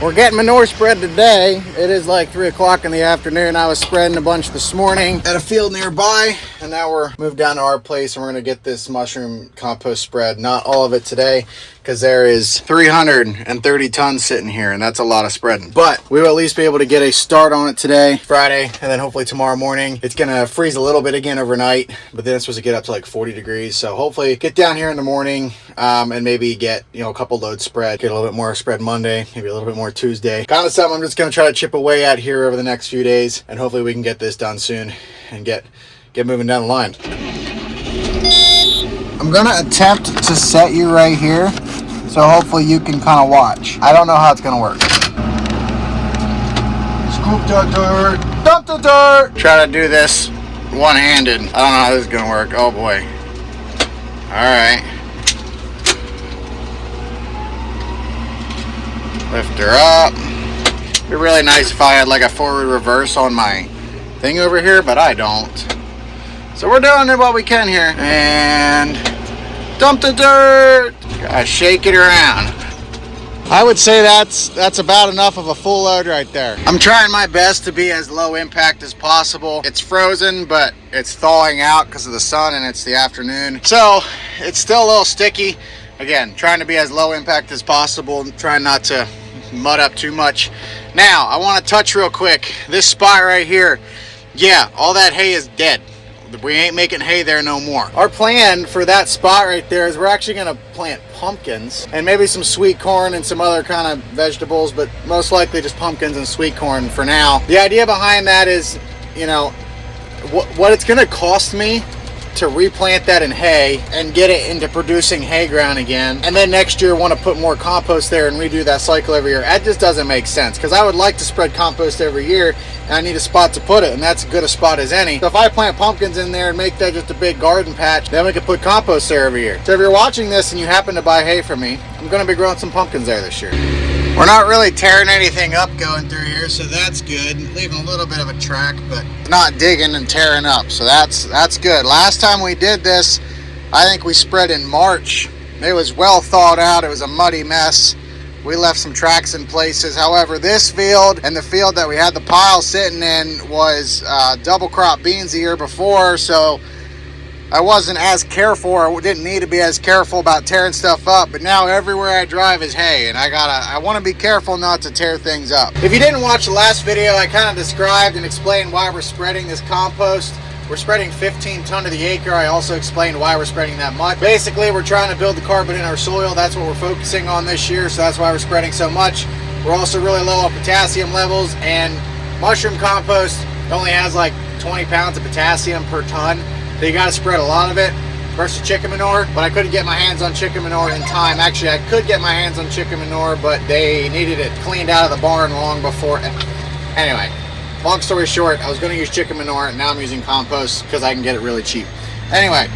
We're getting manure spread today. It is like 3 o'clock in the afternoon. I was spreading a bunch this morning at a field nearby, and now we're moved down to our place and we're gonna get this mushroom compost spread. Not all of it today, because there is 330 tons sitting here, and that's a lot of spreading. But we will at least be able to get a start on it today, Friday, and then hopefully tomorrow morning. It's gonna freeze a little bit again overnight, but then it's supposed to get up to like 40 degrees. So hopefully get down here in the morning and maybe get, you know, a couple loads spread, get a little bit more spread Monday, maybe a little bit more Tuesday. Kind of something I'm just gonna try to chip away at here over the next few days, and hopefully we can get this done soon and get moving down the line. I'm gonna attempt to set you right here, so hopefully you can kind of watch. I don't know how it's gonna work. Scoop the dirt, dump the dirt. Try to do this one-handed. I don't know how this is gonna work. Oh boy. All right. Lift her up. It'd be really nice if I had like a forward reverse on my thing over here, but I don't. So we're doing what we can here. And dump the dirt. Gotta shake it around. I would say that's about enough of a full load right there. I'm trying my best to be as low impact as possible. It's frozen, but it's thawing out because of the sun and it's the afternoon. So it's still a little sticky. Again, trying to be as low impact as possible and trying not to mud up too much. Now, I want to touch real quick. This spot right here, yeah, all that hay is dead. We ain't making hay there no more. Our plan for that spot right there is we're actually going to plant pumpkins and maybe some sweet corn and some other kind of vegetables, but most likely just pumpkins and sweet corn for now. The idea behind that is, you know, what it's going to cost me to replant that in hay and get it into producing hay ground again, and then next year want to put more compost there and redo that cycle every year. That just doesn't make sense, because I would like to spread compost every year and I need a spot to put it, and that's as good a spot as any. So if I plant pumpkins in there and make that just a big garden patch, then we can put compost there every year. So if you're watching this and you happen to buy hay from me, I'm going to be growing some pumpkins there this year. We're not really tearing anything up going through here, so that's good. Leaving a little bit of a track, but not digging and tearing up, so that's good. Last time we did this, I think we spread in March. It was well thought out. It was a muddy mess. We left some tracks in places. However, this field and the field that we had the pile sitting in was double crop beans the year before, so I wasn't as careful, or didn't need to be as careful about tearing stuff up, but now everywhere I drive is hay, and I want to be careful not to tear things up. If you didn't watch the last video, I kind of described and explained why we're spreading this compost. We're spreading 15 ton to the acre. I also explained why we're spreading that much. Basically, we're trying to build the carbon in our soil. That's what we're focusing on this year, so that's why we're spreading so much. We're also really low on potassium levels, and mushroom compost only has like 20 pounds of potassium per ton. So you got to spread a lot of it versus chicken manure, but I couldn't get my hands on chicken manure in time. Actually, I could get my hands on chicken manure, but they needed it cleaned out of the barn long before. Anyway, long story short, I was going to use chicken manure, and now I'm using compost because I can get it really cheap. Anyway,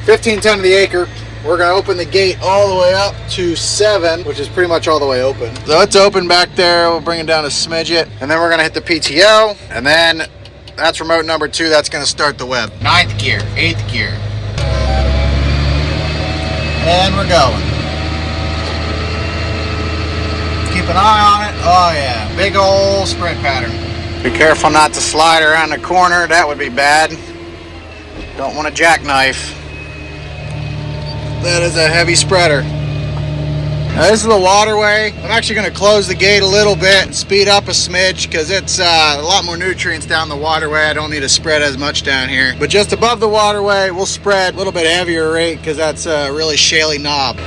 15 ton to the acre. We're going to open the gate all the way up to 7, which is pretty much all the way open. So it's open back there. We'll bring it down a smidget, and then we're going to hit the PTO, and then that's remote number 2. That's going to start the web. 9th gear, 8th gear. And we're going. Keep an eye on it. Oh yeah, big old spread pattern. Be careful not to slide around the corner. That would be bad. Don't want a jackknife. That is a heavy spreader. Now this is the waterway. I'm actually going to close the gate a little bit and speed up a smidge because it's a lot more nutrients down the waterway. I don't need to spread as much down here. But just above the waterway, we'll spread a little bit heavier rate because that's a really shaly knob.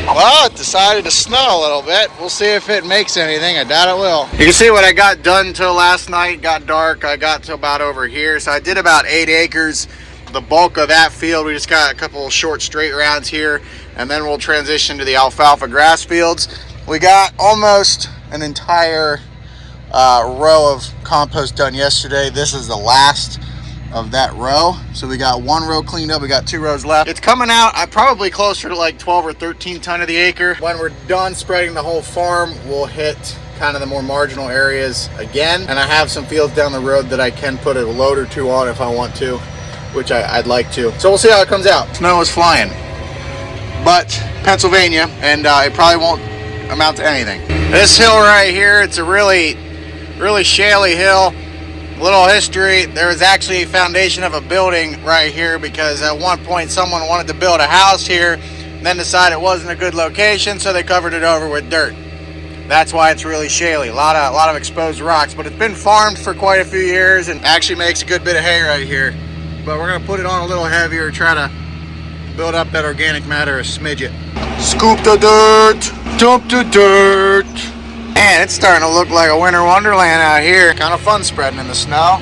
Well, it decided to snow a little bit. We'll see if it makes anything. I doubt it will. You can see what I got done till last night. Got dark. I got to about over here. So I did about 8 acres. The bulk of that field, we just got a couple of short straight rounds here, and then we'll transition to the alfalfa grass fields. We got almost an entire row of compost done yesterday. This is the last of that row. So we got 1 row cleaned up. We got 2 rows left. It's coming out probably closer to like 12 or 13 ton of the acre. When we're done spreading the whole farm, we'll hit kind of the more marginal areas again. And I have some fields down the road that I can put a load or 2 on if I want to, which I'd like to. So we'll see how it comes out. Snow is flying. but Pennsylvania, and it probably won't amount to anything. This hill right here, it's a really shaly hill. Little history, there was actually a foundation of a building right here because at one point someone wanted to build a house here, then decided it wasn't a good location, so they covered it over with dirt. That's why it's really shaly. A lot of exposed rocks, but it's been farmed for quite a few years and actually makes a good bit of hay right here. But we're gonna put it on a little heavier, try to build up that organic matter a smidget. Scoop the dirt, dump the dirt. Man, it's starting to look like a winter wonderland out here. Kind of fun spreading in the snow.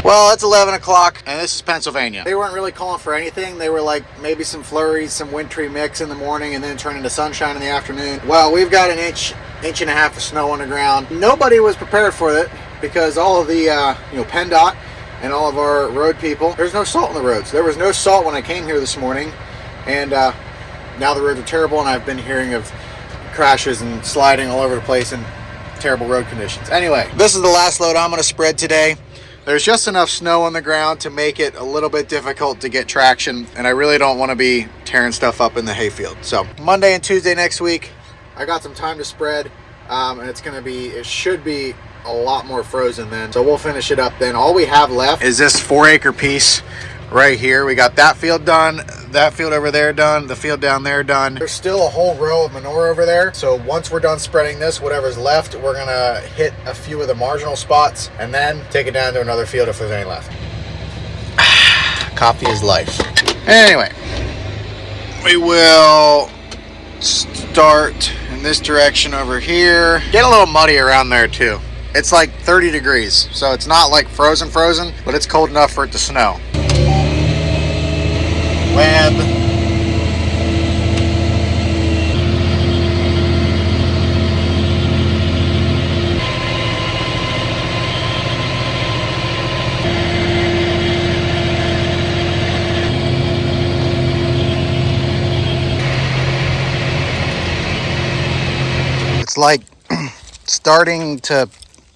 Well, it's 11 o'clock, and this is Pennsylvania. They weren't really calling for anything. They were like maybe some flurries, some wintry mix in the morning, and then turn into sunshine in the afternoon. Well, we've got an inch and a half of snow on the ground. Nobody was prepared for it because all of the PennDOT and all of our road people, there's no salt on the roads. There was no salt when I came here this morning, and now the roads are terrible, and I've been hearing of crashes and sliding all over the place in terrible road conditions. Anyway, this is the last load I'm going to spread today. There's just enough snow on the ground to make it a little bit difficult to get traction, and I really don't want to be tearing stuff up in the hayfield. So Monday and Tuesday next week, I got some time to spread, and it should be a lot more frozen then. So we'll finish it up then. All we have left is this 4-acre piece right here. We got that field done, that field over there done, the field down there done. There's still a whole row of manure over there. So once we're done spreading this, whatever's left, we're gonna hit a few of the marginal spots and then take it down to another field if there's any left. Coffee is life. Anyway, we will start in this direction over here. Get a little muddy around there too. It's like 30 degrees, so it's not like frozen, but it's cold enough for it to snow. Web. It's like starting to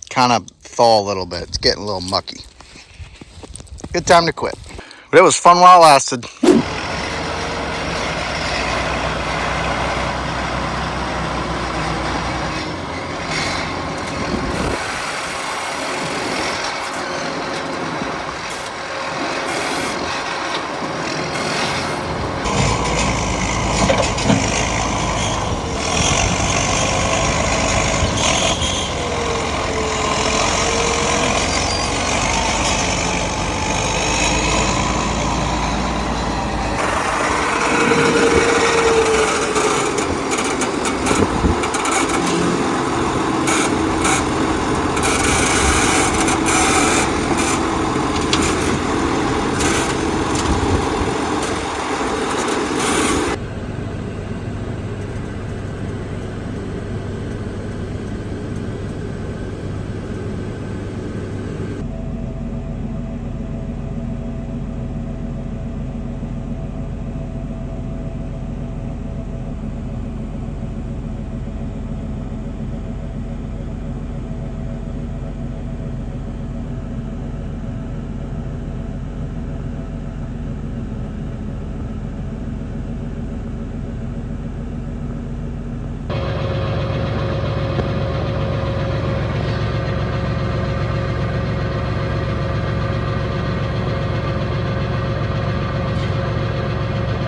kind of thaw a little bit. It's getting a little mucky. Good time to quit. But it was fun while it lasted.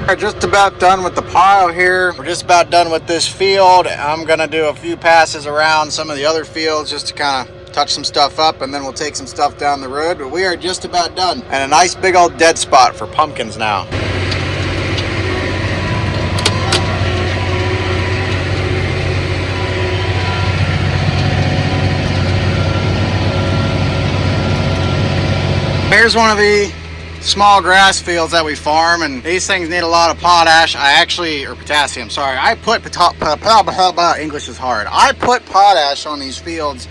We're just about done with the pile here. We're just about done with this field. I'm gonna do a few passes around some of the other fields just to kind of touch some stuff up, and then we'll take some stuff down the road. But we are just about done. And a nice big old dead spot for pumpkins now. Here's one of the small grass fields that we farm, and these things need a lot of potash. Or potassium, sorry. I put English is hard. I put potash on these fields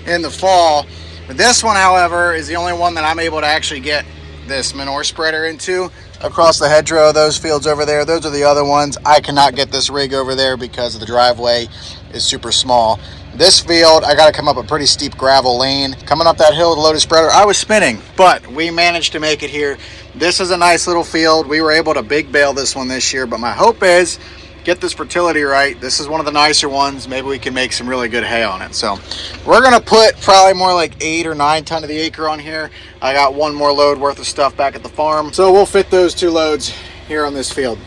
in the fall. But this one, however, is the only one that I'm able to actually get this manure spreader into. Across the hedgerow, those fields over there, those are the other ones. I cannot get this rig over there because the driveway is super small. This field, I got to come up a pretty steep gravel lane. Coming up that hill with a loaded spreader, I was spinning, but we managed to make it here. This is a nice little field. We were able to big bale this one this year, but my hope is get this fertility right. This is one of the nicer ones. Maybe we can make some really good hay on it. So we're going to put probably more like 8 or 9 ton of the acre on here. I got one more load worth of stuff back at the farm. So we'll fit those 2 loads here on this field.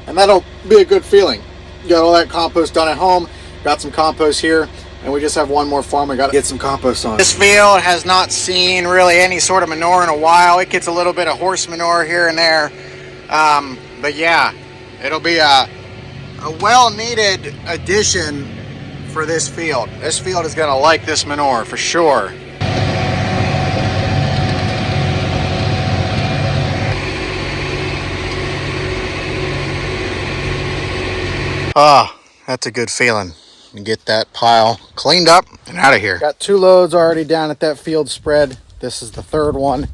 And that'll be a good feeling. Got all that compost done at home. Got some compost here. And we just have one more farm we got to get some compost on. This field has not seen really any sort of manure in a while. It gets a little bit of horse manure here and there. But yeah, it'll be a well-needed addition for this field. This field is going to like this manure for sure. Ah, that's a good feeling. Get that pile cleaned up and out of here. Got 2 loads already down at that field spread. This is the 3rd one,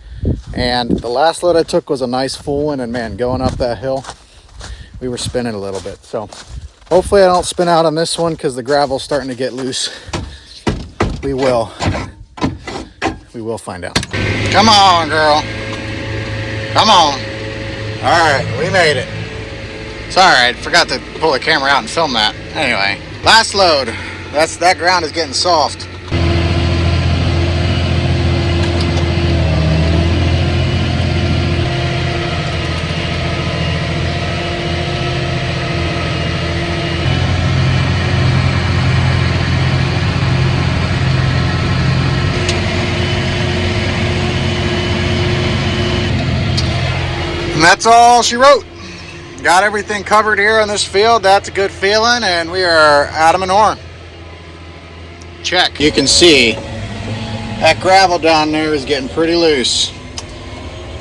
and the last load I took was a nice full one, and man, going up that hill we were spinning a little bit. So hopefully I don't spin out on this one because the gravel's starting to get loose. We will find out. Come on, girl, come on. All right, we made it. Sorry, I forgot to pull the camera out and film that. Anyway, last load. That ground is getting soft. And that's all she wrote. Got everything covered here on this field. That's a good feeling, and we are out of manure. Check. You can see that gravel down there is getting pretty loose.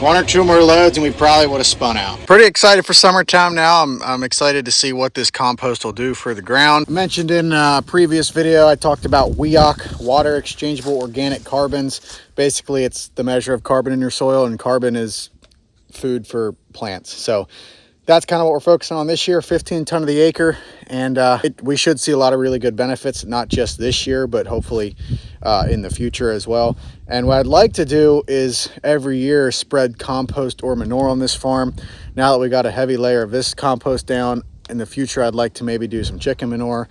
1 or 2 more loads and we probably would have spun out. Pretty excited for summertime now. I'm excited to see what this compost will do for the ground. I mentioned in a previous video, I talked about WEOC, water exchangeable organic carbons. Basically, it's the measure of carbon in your soil, and carbon is food for plants. So that's kind of what we're focusing on this year, 15 ton of the acre. And we should see a lot of really good benefits, not just this year, but hopefully in the future as well. And what I'd like to do is every year spread compost or manure on this farm. Now that we got a heavy layer of this compost down, in the future, I'd like to maybe do some chicken manure,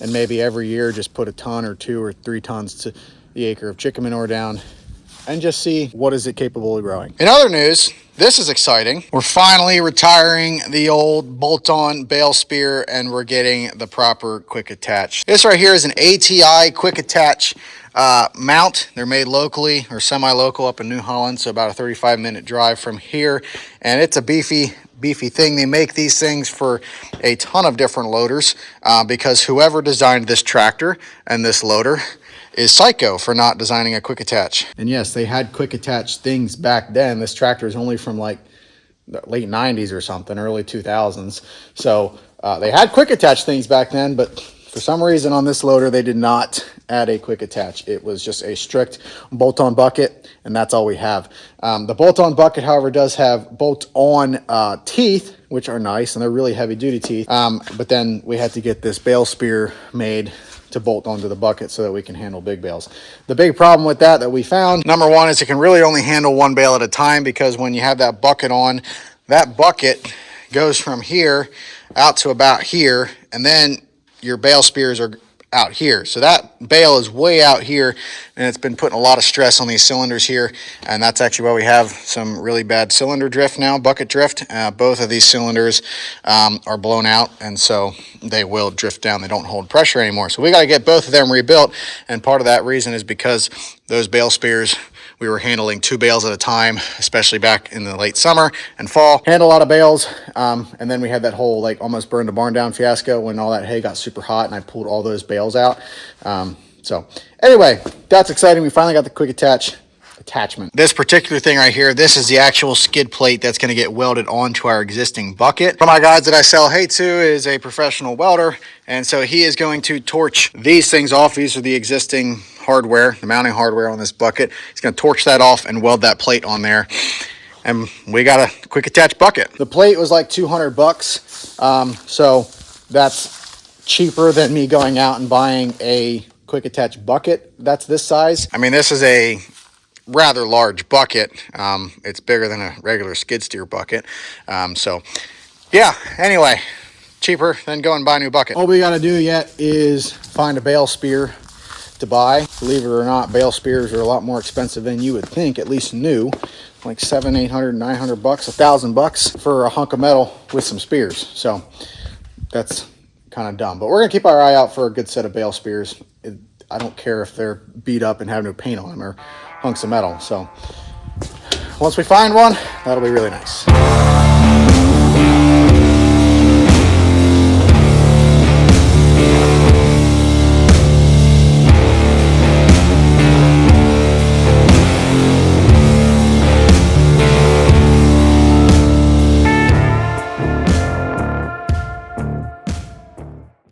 and maybe every year just put a ton or 2 or 3 tons to the acre of chicken manure down and just see what is it capable of growing. In other news, this is exciting. We're finally retiring the old bolt-on bale spear, and we're getting the proper quick attach. This right here is an ATI quick attach mount. They're made locally or semi-local up in New Holland, so about a 35-minute drive from here, and it's a beefy thing. They make these things for a ton of different loaders because whoever designed this tractor and this loader is psycho for not designing a quick attach. And yes, they had quick attach things back then. This tractor is only from like the late 90s or something, early 2000s. So they had quick attach things back then, but for some reason on this loader, they did not add a quick attach. It was just a strict bolt-on bucket, and that's all we have. The bolt-on bucket, however, does have bolt-on teeth, which are nice, and they're really heavy-duty teeth. But then we had to get this bale spear made to bolt onto the bucket so that we can handle big bales. The big problem with that we found, number one, is it can really only handle 1 bale at a time, because when you have that bucket on, that bucket goes from here out to about here, and then your bale spears are out here. So that bale is way out here, and it's been putting a lot of stress on these cylinders here, and that's actually why we have some really bad cylinder drift now, bucket drift. Both of these cylinders are blown out, and so they will drift down. They don't hold pressure anymore. So we got to get both of them rebuilt, and part of that reason is because those bale spears, we were handling 2 bales at a time, especially back in the late summer and fall. Handle a lot of bales, and then we had that whole like almost burned the barn down fiasco when all that hay got super hot, and I pulled all those bales out. So anyway, that's exciting. We finally got the quick attachment. This particular thing right here, this is the actual skid plate that's going to get welded onto our existing bucket. One of my guys that I sell hay to is a professional welder, and so he is going to torch these things off. These are the existing hardware, the mounting hardware on this bucket. He's going to torch that off and weld that plate on there, and we got a quick attach bucket. The plate was like $200, so that's cheaper than me going out and buying a quick attach bucket that's this size. I mean, this is a rather large bucket. It's bigger than a regular skid steer bucket. So yeah, anyway, cheaper than go and buy a new bucket. All we got to do yet is find a bale spear to buy. Believe it or not, bale spears are a lot more expensive than you would think, at least new. Like $700, $800, $900, $1,000 for a hunk of metal with some spears. So that's kind of dumb, but we're gonna keep our eye out for a good set of bale spears. I don't care if they're beat up and have no paint on them or hunks of metal. So once we find one, that'll be really nice.